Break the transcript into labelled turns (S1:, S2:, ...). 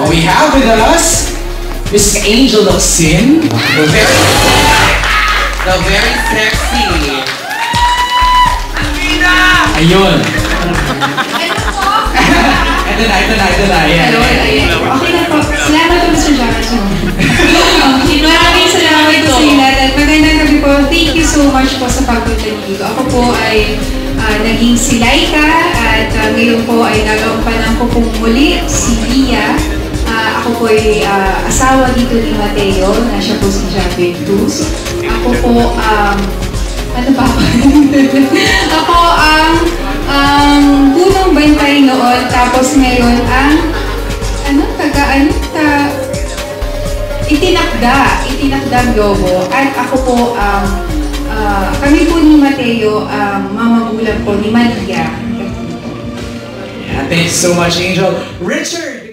S1: We have with us Miss Angel Locsin, the very sexy. Ayun. Ito na.
S2: Hello. Okay na po. Salamat po, Mr. Johnson. Maraming salamat po sa inyo lahat. Magandang gabi po. Thank you so much po sa pagpunta dito. Ako po ay naging si Laika at ngayon po ay nagampanan ko pong muli si Lia. Ako po ay asawa dito ni Mateo na siya po si Javier Cruz. Ako po, ano ba ako? Ako punong bantay noon, tapos ngayon itinakdang lobo. At ako po, kami po ni Mateo, mamagulang po ni Maria.
S1: Yeah, thanks so much, Angel. Richard!